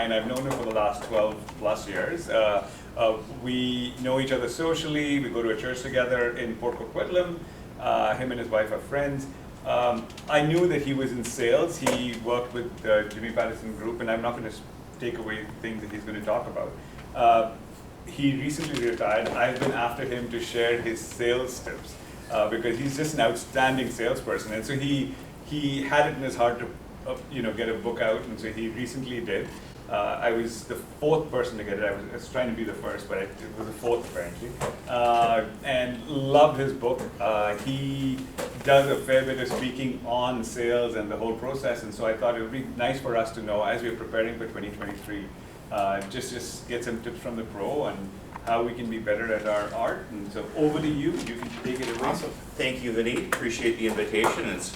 mine. I've known him for the last 12 plus years. We know each other socially. We go to a church together in Port Coquitlam. Him and his wife are friends. I knew that he was in sales. He worked with Jimmy Patterson Group, and I'm not going to take away things that he's going to talk about. He recently retired. I've been after him to share his sales tips because he's just an outstanding salesperson, and so he had it in his heart to get a book out, and so he recently did. I was the fourth person to get it. I was trying to be the first, but it was the fourth apparently. And loved his book. He does a fair bit of speaking on sales and the whole process, and so I thought it would be nice for us to know as we're preparing for 2023, just get some tips from the pro and how we can be better at our art. And so over to you. You can take it away. Awesome. Thank you, Vineet. Appreciate the invitation. It's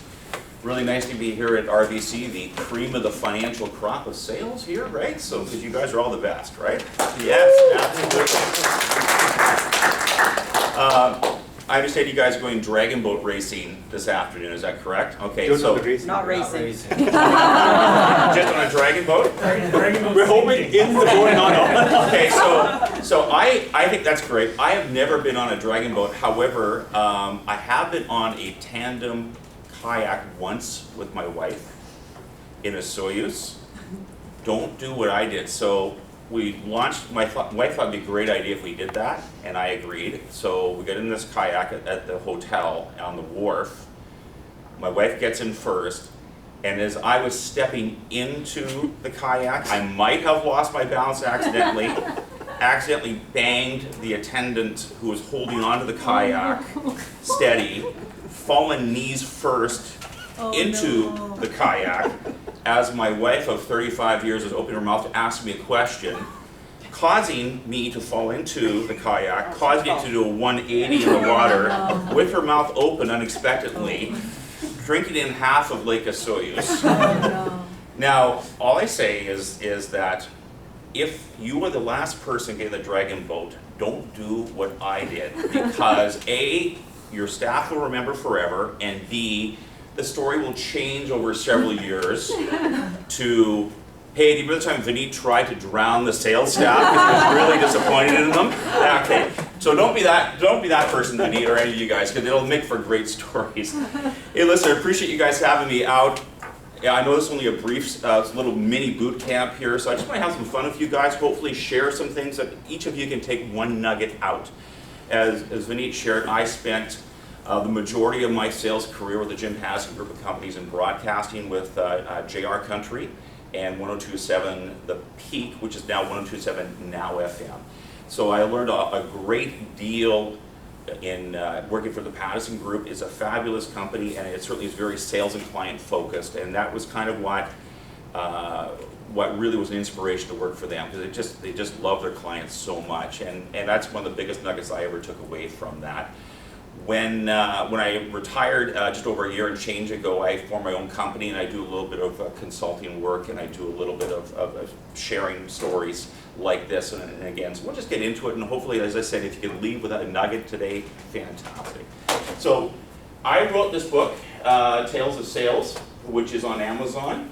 really nice to be here at RBC, the cream of the financial crop of sales here, right? So, because you guys are all the best, right? Yes, absolutely. I understand you guys are going dragon boat racing this afternoon. Is that correct? Okay, so Not racing. just on a dragon boat. We're hoping in the boat. No. Okay, so I think that's great. I have never been on a dragon boat. However, I have been on a tandem kayak once with my wife in a Soyuz. Don't do what I did. So we launched, my wife thought it'd be a great idea if we did that, and I agreed. So we got in this kayak at the hotel on the wharf. My wife gets in first, and as I was stepping into the kayak, I might have lost my balance accidentally banged the attendant who was holding onto the kayak steady, fallen knees first into the kayak as my wife of 35 years was opening her mouth to ask me a question, causing me to fall into the kayak, causing it to do a 180 in the water with her mouth open unexpectedly, drinking in half of Lake Soyuz. Now, all I say is that if you were the last person getting the dragon boat, don't do what I did, because A, your staff will remember forever, and B, the story will change over several years to, hey, do you remember the time Vineet tried to drown the sales staff because he was really disappointed in them? Okay, so don't be that person, Vineet, or any of you guys, because it'll make for great stories. Hey, listen, I appreciate you guys having me out. Yeah, I know this is only a brief, little mini boot camp here, so I just want to have some fun with you guys, hopefully share some things that each of you can take one nugget out. As Vineet shared, I spent the majority of my sales career with the Jim Hassan Group of companies in broadcasting with JR Country and 102.7 The Peak, which is now 102.7 Now FM. So I learned a great deal in working for the Patterson Group. It's a fabulous company, and it certainly is very sales and client focused, and that was kind of what really was an inspiration to work for them, because they just love their clients so much, and that's one of the biggest nuggets I ever took away from that. When I retired just over a year and change ago, I formed my own company, and I do a little bit of consulting work, and I do a little bit of sharing stories like this, and again, so we'll just get into it, and hopefully, as I said, if you can leave with a nugget today, fantastic. So I wrote this book, Tales of Sales, which is on Amazon.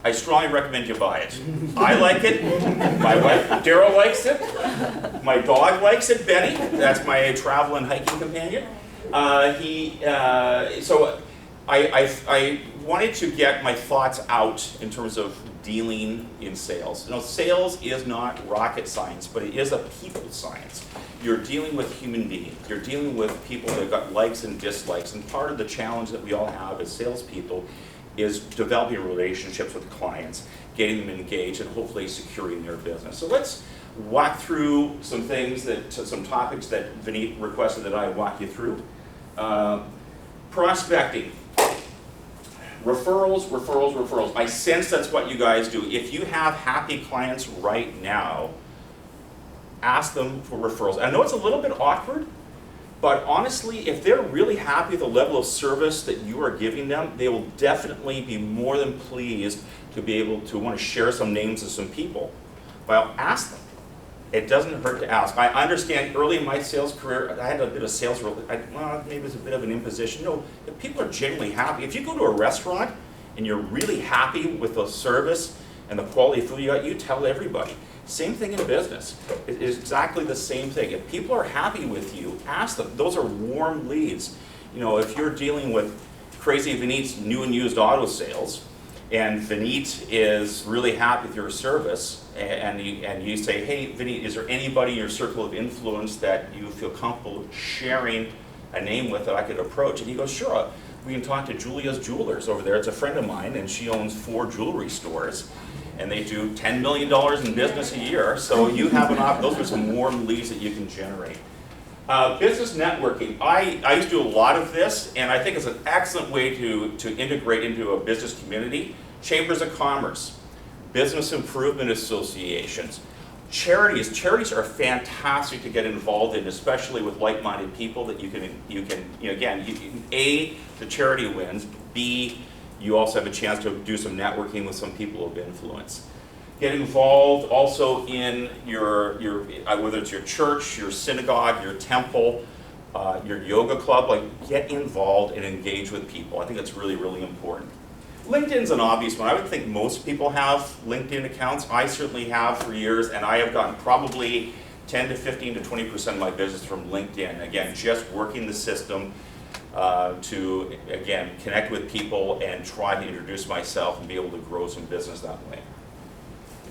I strongly recommend you buy it. I like it, my wife Daryl likes it, my dog likes it, Benny, that's my travel and hiking companion. So I wanted to get my thoughts out in terms of dealing in sales. You know, sales is not rocket science, but it is a people science. You're dealing with human beings. You're dealing with people that have got likes and dislikes, and part of the challenge that we all have as salespeople is developing relationships with clients, getting them engaged, and hopefully securing their business. So let's walk through some topics that Vineet requested that I walk you through. Prospecting. Referrals. I sense that's what you guys do. If you have happy clients right now, ask them for referrals. I know it's a little bit awkward, but honestly, if they're really happy with the level of service that you are giving them, they will definitely be more than pleased to be able to want to share some names of some people. Well, ask them. It doesn't hurt to ask. I understand early in my sales career, I had a bit of sales role. Maybe it's a bit of an imposition. No, if people are genuinely happy, if you go to a restaurant and you're really happy with the service, and the quality of food you got, you tell everybody. Same thing in business. It is exactly the same thing. If people are happy with you, ask them. Those are warm leads. You know, if you're dealing with Crazy Vinit's new and used auto sales, and Vinit is really happy with your service, and you say, hey, Vinit, is there anybody in your circle of influence that you feel comfortable sharing a name with that I could approach? And he goes, sure, we can talk to Julia's Jewelers over there. It's a friend of mine, and she owns 4 jewelry stores, and they do $10 million in business a year. So you have an option. Those are some warm leads that you can generate. Business networking. I used to do a lot of this, and I think it's an excellent way to integrate into a business community. Chambers of commerce, business improvement associations, charities. Charities are fantastic to get involved in, especially with like-minded people that you can A, the charity wins, B, you also have a chance to do some networking with some people of influence. Get involved also in your whether it's your church, your synagogue, your temple, your yoga club. Like, get involved and engage with people. I think that's really, really important. LinkedIn's an obvious one. I would think most people have LinkedIn accounts. I certainly have for years, and I have gotten probably 10 to 15 to 20% of my business from LinkedIn. Again, just working the system to, again, connect with people and try to introduce myself and be able to grow some business that way.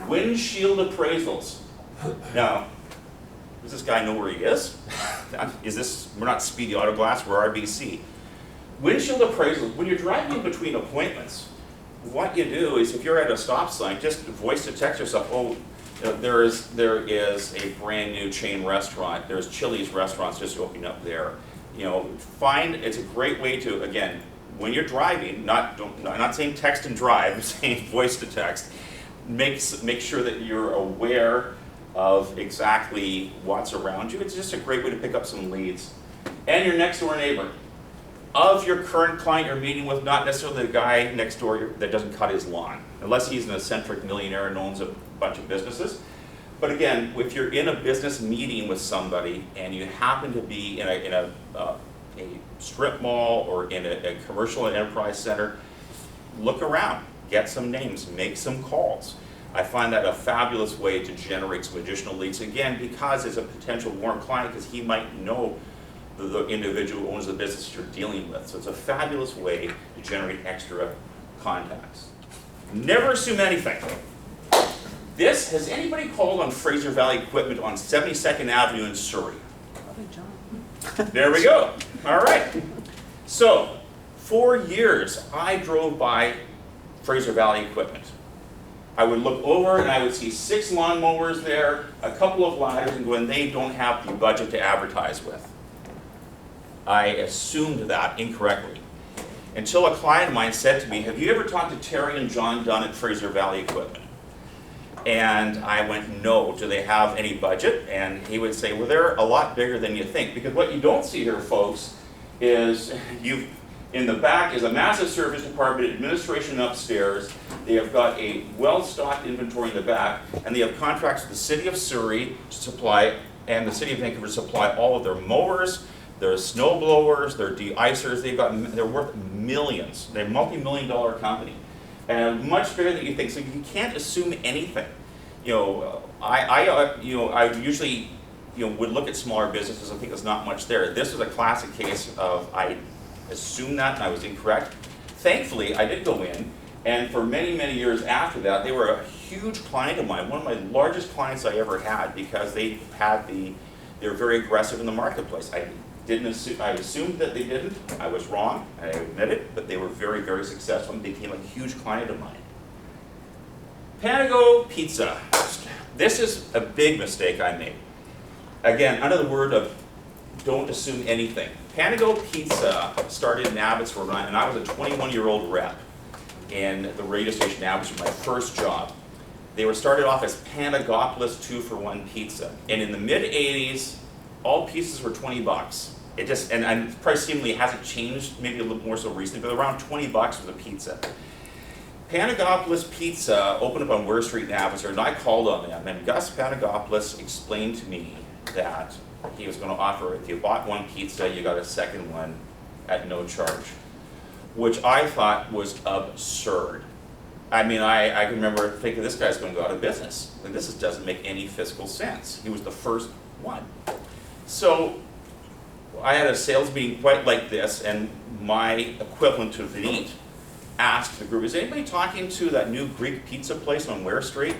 Windshield appraisals. Now, does this guy know where he is? We're not Speedy Auto Glass, we're RBC. Windshield appraisals, when you're driving between appointments, what you do is if you're at a stop sign, just voice to text yourself, oh, there is a brand new chain restaurant, there's Chili's restaurants just opening up there. You know, it's a great way to, again, when you're driving, I'm not saying text and drive, I'm saying voice to text, make sure that you're aware of exactly what's around you. It's just a great way to pick up some leads. And your next door neighbor. Of your current client you're meeting with, not necessarily the guy next door that doesn't cut his lawn, unless he's an eccentric millionaire and owns a bunch of businesses. But again, if you're in a business meeting with somebody and you happen to be in a strip mall or in a commercial and enterprise center, look around, get some names, make some calls. I find that a fabulous way to generate some additional leads, again, because it's a potential warm client, because he might know the individual who owns the business you're dealing with. So it's a fabulous way to generate extra contacts. Never assume anything. Has anybody called on Fraser Valley Equipment on 72nd Avenue in Surrey? There we go. All right. So, for years, I drove by Fraser Valley Equipment. I would look over and I would see 6 lawnmowers there, a couple of ladders, and when they don't have the budget to advertise with. I assumed that incorrectly. Until a client of mine said to me, have you ever talked to Terry and John Dunn at Fraser Valley Equipment? And I went, no, do they have any budget? And he would say, well, they're a lot bigger than you think. Because what you don't see here, folks, is in the back is a massive service department, administration upstairs. They have got a well-stocked inventory in the back, and they have contracts with the city of Surrey to supply, and the city of Vancouver to supply all of their mowers, their snow blowers, their de-icers. They're worth millions. They're a multi-million-dollar company, and much bigger than you think. So you can't assume anything. You know, I usually would look at smaller businesses and think there's not much there. This was a classic case of I assumed that and I was incorrect. Thankfully, I did go in, and for many, many years after that, they were a huge client of mine, one of my largest clients I ever had, because they were very aggressive in the marketplace. I assumed that they didn't. I was wrong, I admit it, but they were very, very successful and became a huge client of mine. Panago Pizza. This is a big mistake I made. Again, under the word of don't assume anything. Panago Pizza started in Abbotsford, and I was a 21-year-old rep in the radio station in Abbotsford, my first job. They were started off as Panagopolis 2-for-1 pizza. And in the mid-'80s, all pizzas were $20. It just, and price seemingly hasn't changed, maybe a little more so recently, but around $20 was a pizza. Panagopolis Pizza opened up on Ware Street in Abbotsford, and I called on them, and Gus Panagopoulos explained to me that he was going to offer, if you bought one pizza, you got a second one at no charge, which I thought was absurd. I mean, I can remember thinking this guy's going to go out of business. Like, this doesn't make any fiscal sense. He was the first one. So I had a sales meeting quite like this, and my equivalent to Vinit asked the group, is anybody talking to that new Greek pizza place on Ware Street?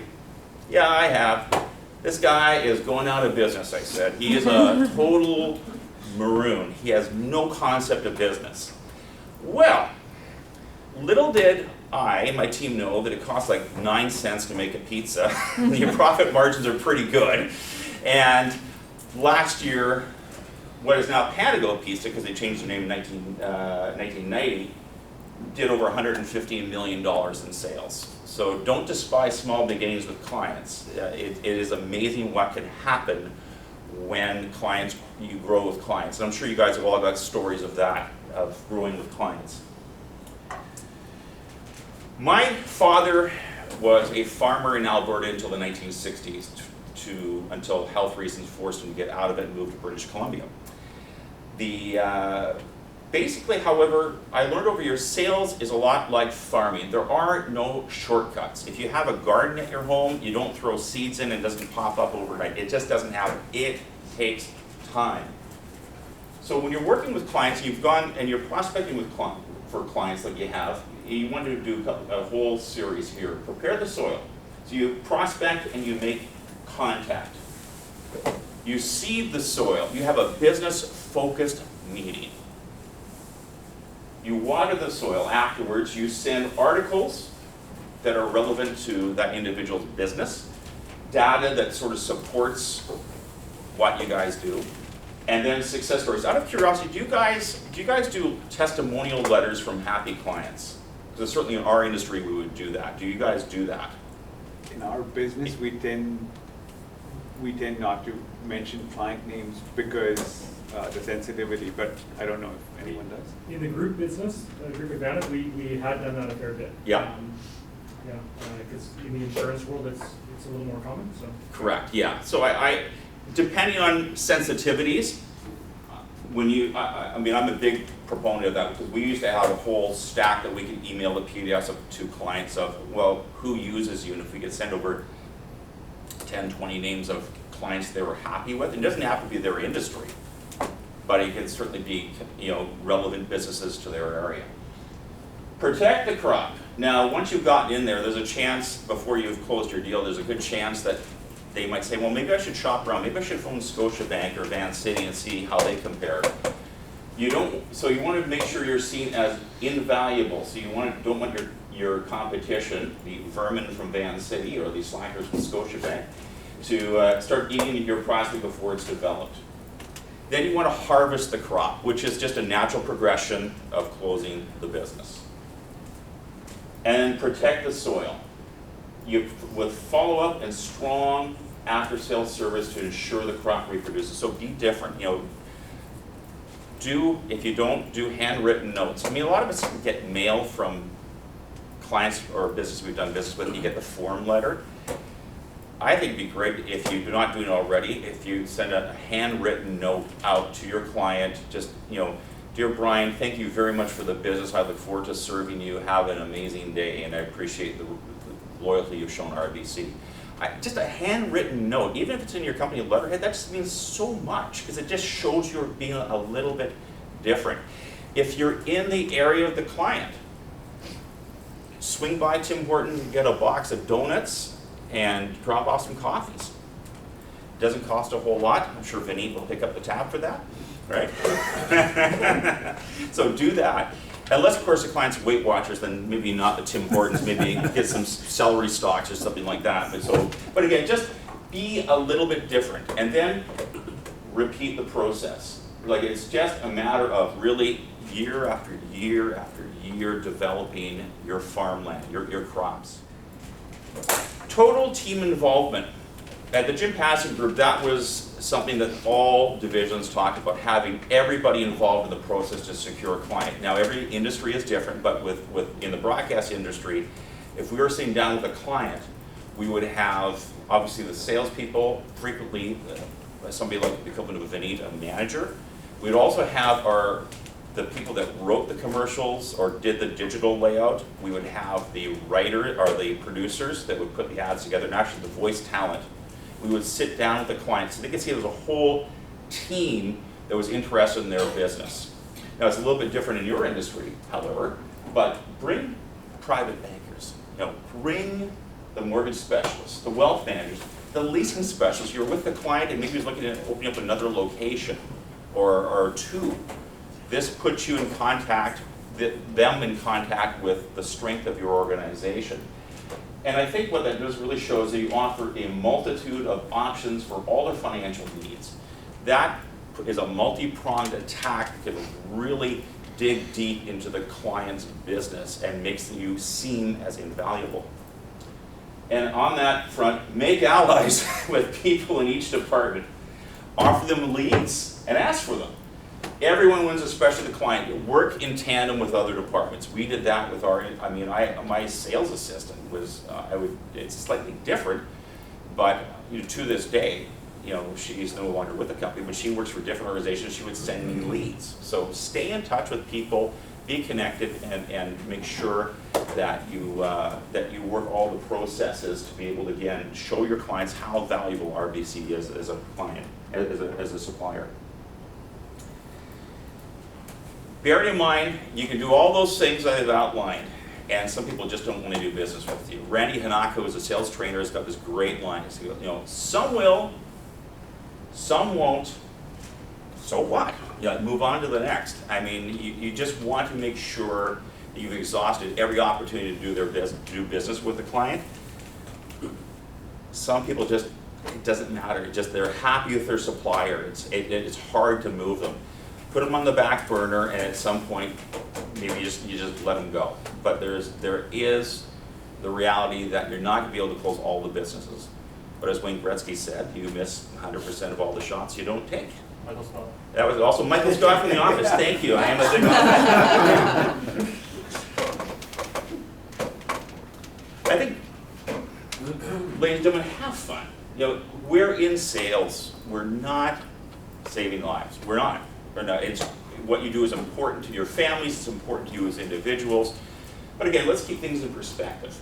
Yeah, I have. This guy is going out of business, I said. He is a total maroon. He has no concept of business. Well, little did I and my team know that it costs like 9 cents to make a pizza. Your profit margins are pretty good. And last year, what is now Panago Pizza, because they changed their name in 1990, did over $115 million in sales. So don't despise small beginnings with clients. It is amazing what can happen when you grow with clients. And I'm sure you guys have all got stories of that, of growing with clients. My father was a farmer in Alberta until the 1960s, until health reasons forced him to get out of it and move to British Columbia. Basically, however, I learned over years, sales is a lot like farming. There are no shortcuts. If you have a garden at your home, you don't throw seeds in and it doesn't pop up overnight. It just doesn't happen. It takes time. So when you're working with clients, you've gone and you're prospecting for clients that you have, you want to do a whole series here. Prepare the soil. So you prospect and you make contact. You seed the soil. You have a business-focused meeting. You water the soil. Afterwards, you send articles that are relevant to that individual's business, data that sort of supports what you guys do, and then success stories. Out of curiosity, do you guys do testimonial letters from happy clients? Because certainly in our industry we would do that. Do you guys do that? In our business, we tend not to mention client names because the sensitivity, but I don't know if anyone does. In the group business, group advantage, we had done that a fair bit. Yeah. Because in the insurance world, it's a little more common. So. Correct. Yeah. So I depending on sensitivities, I mean, I'm a big proponent of that because we used to have a whole stack that we could email the PDFs up to clients of, well, who uses you, and if we could send over 10, 20 names of clients they were happy with. It doesn't have to be their industry, but it can certainly be, relevant businesses to their area. Protect the crop. Now, once you've gotten in there, there's a chance before you've closed your deal, there's a good chance that they might say, well, maybe I should shop around. Maybe I should phone Scotiabank or Van City and see how they compare. So you want to make sure you're seen as invaluable. So you don't want your competition, the vermin from Van City or the slackers from Scotiabank, to start eating your prospect before it's developed. Then you want to harvest the crop, which is just a natural progression of closing the business. And protect the soil. With follow-up and strong after-sales service to ensure the crop reproduces. So be different. If you don't, do handwritten notes. I mean, a lot of us get mail from clients or business we've done business with. You get the form letter. I think it'd be great if you're not doing it already, if you send a handwritten note out to your client, just, dear Brian, thank you very much for the business. I look forward to serving you. Have an amazing day, and I appreciate the loyalty you've shown RBC. Just a handwritten note, even if it's in your company letterhead, that just means so much because it just shows you're being a little bit different. If you're in the area of the client, swing by Tim Hortons and get a box of donuts and drop off some coffees. Doesn't cost a whole lot. I'm sure Vinny will pick up the tab for that, right? So do that. Unless, of course, the client's Weight Watchers, then maybe not the Tim Hortons, maybe get some celery stalks or something like that. But again, just be a little bit different, and then repeat the process. Like, it's just a matter of really year after year after year developing your farmland, your crops. Total team involvement. At the Jim Passing Group, that was something that all divisions talked about, having everybody involved in the process to secure a client. Now, every industry is different, but in the broadcast industry, if we were sitting down with a client, we would have, obviously, the salespeople, frequently somebody like the equivalent of a Vinny, a manager. We'd also have our the people that wrote the commercials or did the digital layout. We would have the writer or the producers that would put the ads together, and actually the voice talent. We would sit down with the clients so they could see there was a whole team that was interested in their business. Now it's a little bit different in your industry, however, but bring private bankers, bring the mortgage specialists, the wealth managers, the leasing specialists. You're with the client and maybe he's looking at opening up another location or two. This puts you in contact, them in contact with the strength of your organization. And I think what that does really show is that you offer a multitude of options for all their financial needs. That is a multi-pronged attack that can really dig deep into the client's business and makes you seem as invaluable. And on that front, make allies with people in each department. Offer them leads and ask for them. Everyone wins, especially the client. You work in tandem with other departments. We did that with my sales assistant was, it's slightly different, but to this day, she's no longer with the company, but she works for different organizations. She would send me leads. So stay in touch with people, be connected, and make sure that you work all the processes to be able to, again, show your clients how valuable RBC is as a client, as a supplier. Bear in mind, you can do all those things I've outlined, and some people just don't want to do business with you. Randy Hanako, who's a sales trainer, has got this great line. He goes, some will, some won't, so what? Move on to the next. You just want to make sure that you've exhausted every opportunity to do business with the client. Some people just, it doesn't matter, they're happy with their supplier. It's hard to move them. Put them on the back burner, and at some point, maybe you just let them go. But there is the reality that you're not going to be able to close all the businesses. But as Wayne Gretzky said, you miss 100% of all the shots you don't take. Michael Scott. That was also Michael Scott from The Office. Thank you. I am a big Office. I think, ladies and gentlemen, have fun. We're in sales. We're not saving lives. We're not. It's what you do is important to your families, it's important to you as individuals. But again, let's keep things in perspective.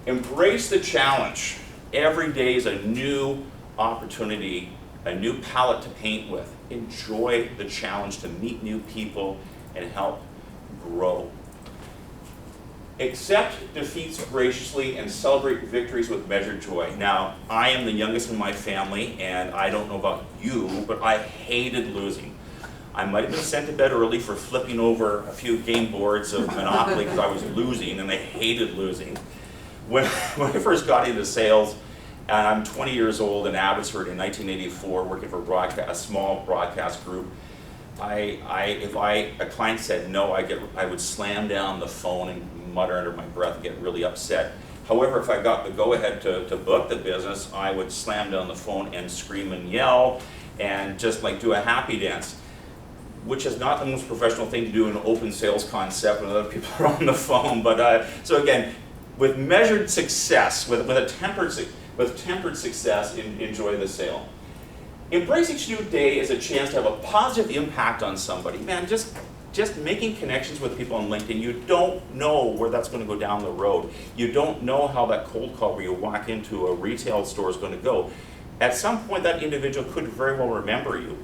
Embrace the challenge. Every day is a new opportunity, a new palette to paint with. Enjoy the challenge to meet new people and help grow. Accept defeats graciously and celebrate victories with measured joy. Now, I am the youngest in my family, and I don't know about you, but I hated losing. I might have been sent to bed early for flipping over a few game boards of Monopoly because I was losing, and I hated losing. When I first got into sales, and I'm 20 years old in Abbotsford in 1984, working for a small broadcast group, if a client said no, I would slam down the phone and mutter under my breath and get really upset. However, if I got the go-ahead to book the business, I would slam down the phone and scream and yell and just do a happy dance, which is not the most professional thing to do in an open sales concept when other people are on the phone. But so again, with measured success, with tempered success, enjoy the sale. Embrace each new day as a chance to have a positive impact on somebody. Man, just making connections with people on LinkedIn, you don't know where that's going to go down the road. You don't know how that cold call where you walk into a retail store is going to go. At some point, that individual could very well remember you.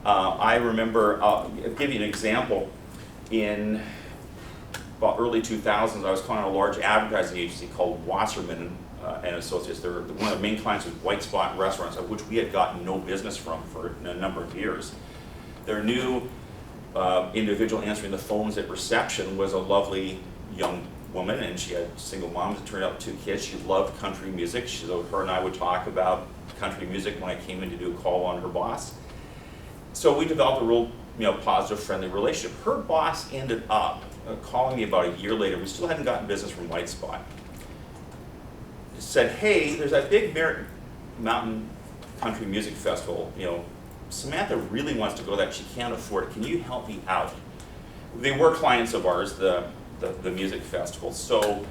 I remember, I'll give you an example. In about early 2000s, I was calling a large advertising agency called Wasserman and Associates. One of the main clients was White Spot Restaurants, of which we had gotten no business from for a number of years. Their new individual answering the phones at reception was a lovely young woman, and she had single moms. It turned out 2 kids. She loved country music. So her and I would talk about country music when I came in to do a call on her boss. So we developed a real, positive, friendly relationship. Her boss ended up calling me about a year later. We still hadn't gotten business from White Spot. Said, hey, there's that big Merritt Mountain Country Music Festival. Samantha really wants to go to that. She can't afford it. Can you help me out? They were clients of ours, the music festival. So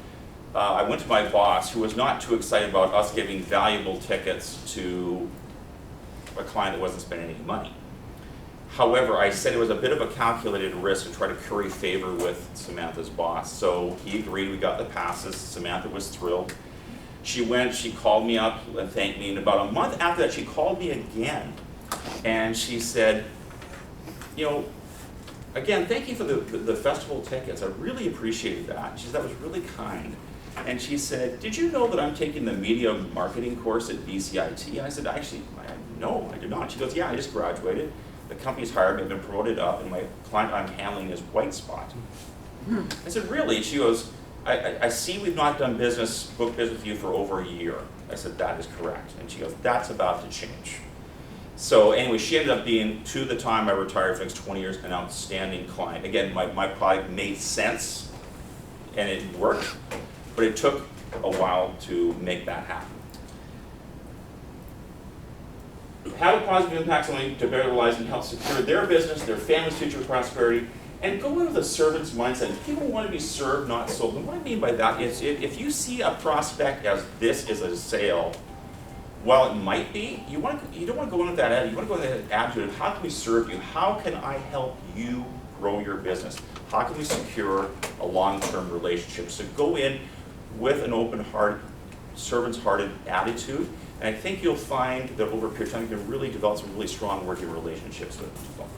I went to my boss, who was not too excited about us giving valuable tickets to a client that wasn't spending any money. However, I said it was a bit of a calculated risk to try to curry favor with Samantha's boss. So he agreed, we got the passes, Samantha was thrilled. She went, she called me up and thanked me, and about a month after that she called me again. And she said, you know, again, thank you for the festival tickets, I really appreciated that. She said, that was really kind. And she said, did you know that I'm taking the media marketing course at BCIT? And I said, actually, no, I did not. She goes, yeah, I just graduated. The company's hired me, I've been promoted up, and my client I'm handling is White Spot. I said, really? She goes, I see we've not done business, book business with you for over a year. I said, that is correct. And she goes, that's about to change. So anyway, she ended up being, to the time I retired for the next 20 years, an outstanding client. Again, my product made sense, and it worked, but it took a while to make that happen. Have a positive impact on somebody to better their lives and help secure their business, their family's future prosperity, and go into the servant's mindset. People want to be served, not sold. And what I mean by that is if you see a prospect as this is a sale, while it might be, you don't want to go in with that attitude. You want to go in with that attitude of how can we serve you? How can I help you grow your business? How can we secure a long-term relationship? So go in with an open heart, servant's-hearted attitude. And I think you'll find that over a period of time you can really develop some really strong working relationships with people.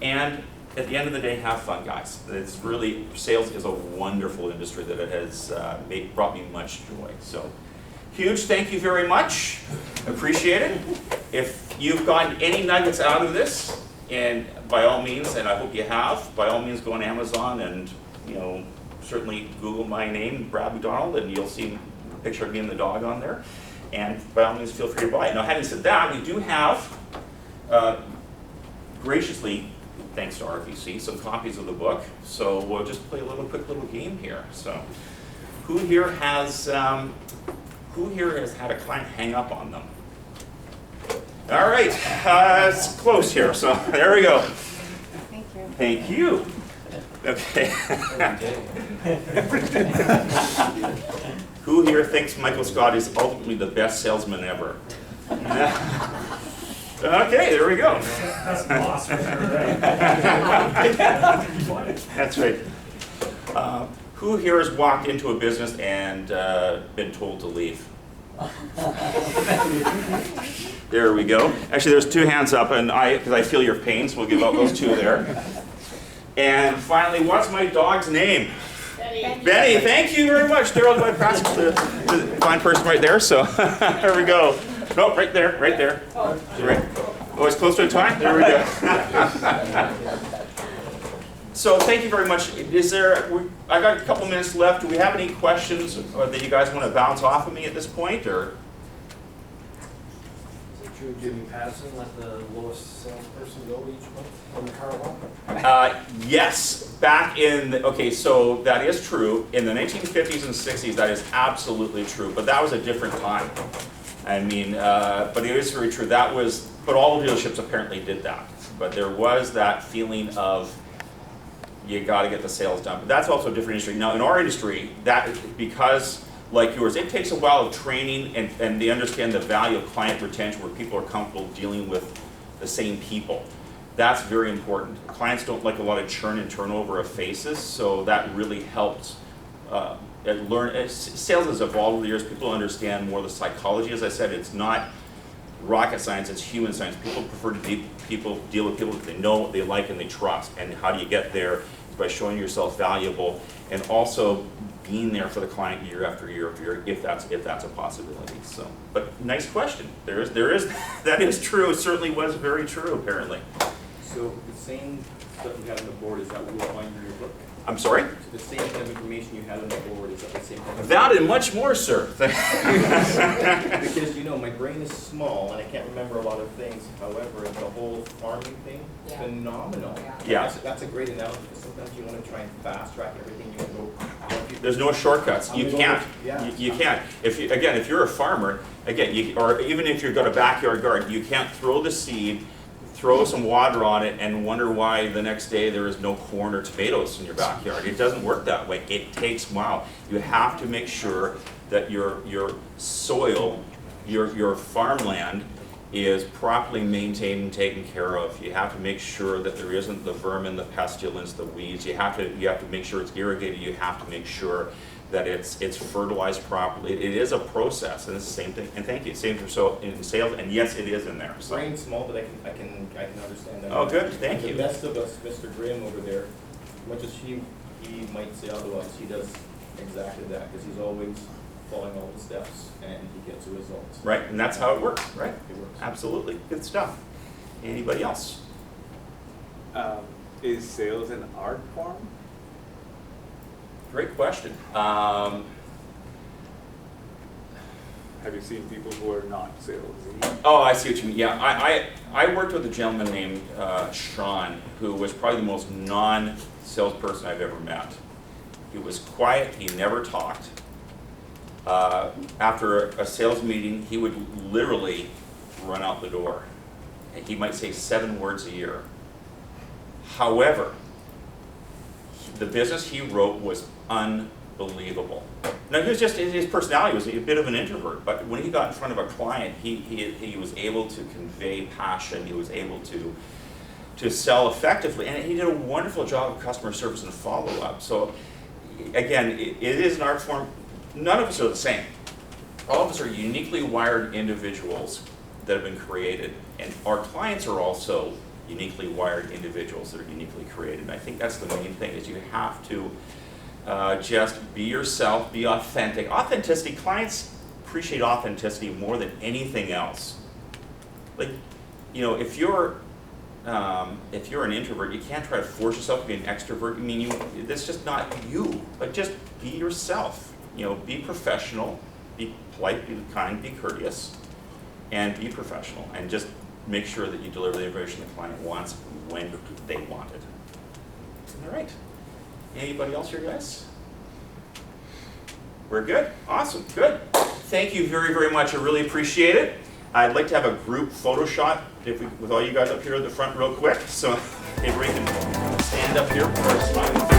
And at the end of the day, have fun, guys. It's really, sales is a wonderful industry that it has brought me much joy. So, huge thank you very much. Appreciate it. If you've gotten any nuggets out of this, and by all means, and I hope you have, by all means go on Amazon and, you know, certainly Google my name, Brad McDonald, and you'll see a picture of me and the dog on there. And by all means, feel free to buy it. Now, having said that, we do have, graciously, thanks to RBC, some copies of the book. So we'll just play a quick little game here. So, who here has had a client hang up on them? All right, it's close here. So there we go. Thank you. Thank you. Okay. Who here thinks Michael Scott is ultimately the best salesman ever? Okay, there we go. That's boss for sure, right? That's right. Who here has walked into a business and been told to leave? There we go. Actually, there's 2 hands up, and because I feel your pain, so we'll give out those 2 there. And finally, what's my dog's name? Benny. Benny, thank you very much. Daryl's my pass the fine person right there, so there we go. No, right there, right there. Right. Oh, it's close to time? There we go. So thank you very much. I got a couple minutes left. Do we have any questions that you guys want to bounce off of me at this point, or? Is it true Jimmy Patterson let the lowest salesperson go each month on the car walk? Yes, back in, okay, so that is true. In the 1950s and 60s, that is absolutely true, but that was a different time. I mean, but it is very true. That was, but all dealerships apparently did that. But there was that feeling of, you got to get the sales done. But that's also a different industry. Now, in our industry, that because, like yours, it takes a while of training and they understand the value of client retention where people are comfortable dealing with the same people. That's very important. Clients don't like a lot of churn and turnover of faces, so that really helps sales has evolved over the years. People understand more the psychology. As I said, it's not rocket science, it's human science. People prefer to deal with people that they know, they like, and they trust. And how do you get there? Is by showing yourself valuable and also being there for the client year after year after year, if that's a possibility. So, but nice question. There is that is true. It certainly was very true, apparently. So the same stuff you had on the board, is that what we'll find in your book? I'm sorry? So the same kind of information you had on the board, is that the same kind of That and much more, sir. Because, you know, my brain is small and I can't remember a lot of things. However, the whole farming thing, Yeah. phenomenal. Yeah. That's a great analogy, because sometimes you want to try and fast track everything. You go. There's no shortcuts. You can't. Yeah. You can't. If you're a farmer, or even if you've got a backyard garden, you can't throw the seed, throw some water on it, and wonder why the next day there is no corn or tomatoes in your backyard. It doesn't work that way. It takes a while. You have to make sure that your soil, your farmland, is properly maintained and taken care of. You have to make sure that there isn't the vermin, the pestilence, the weeds. You have to make sure it's irrigated. You have to make sure that it's fertilized properly. It is a process, and it's the same thing. And thank you. Same for so in sales, and yes, it is in there. So. Brain's small, but I can understand that. Oh, good. Thank you. The best of us, Mr. Graham over there, much as he might say otherwise, he does exactly that, because he's always following all the steps, and he gets the results. Right, and that's how it works, right? It works. Absolutely. Good stuff. Anybody else? Is sales an art form? Great question. Have you seen people who are not salesy? Oh, I see what you mean. Yeah, I worked with a gentleman named Sean, who was probably the most non-salesperson I've ever met. He was quiet, he never talked. After a sales meeting, he would literally run out the door. And he might say 7 words a year. However, the business he wrote was unbelievable. Now, he was just, his personality was a bit of an introvert, but when he got in front of a client, he was able to convey passion, he was able to sell effectively, and he did a wonderful job of customer service and follow-up. So, again, it is an art form. None of us are the same. All of us are uniquely wired individuals that have been created, and our clients are also uniquely wired individuals that are uniquely created. And I think that's the main thing, is you have to just be yourself, be authentic. Authenticity, clients appreciate authenticity more than anything else. Like, you know, if you're an introvert, you can't try to force yourself to be an extrovert. I mean, that's just not you. Like, just be yourself. You know, be professional, be polite, be kind, be courteous, and be professional. And just make sure that you deliver the information the client wants when they want it. All right. Anybody else here, guys? We're good? Awesome, good. Thank you very, very much. I really appreciate it. I'd like to have a group photo shot with all you guys up here at the front real quick. So if we can stand up here for our smile.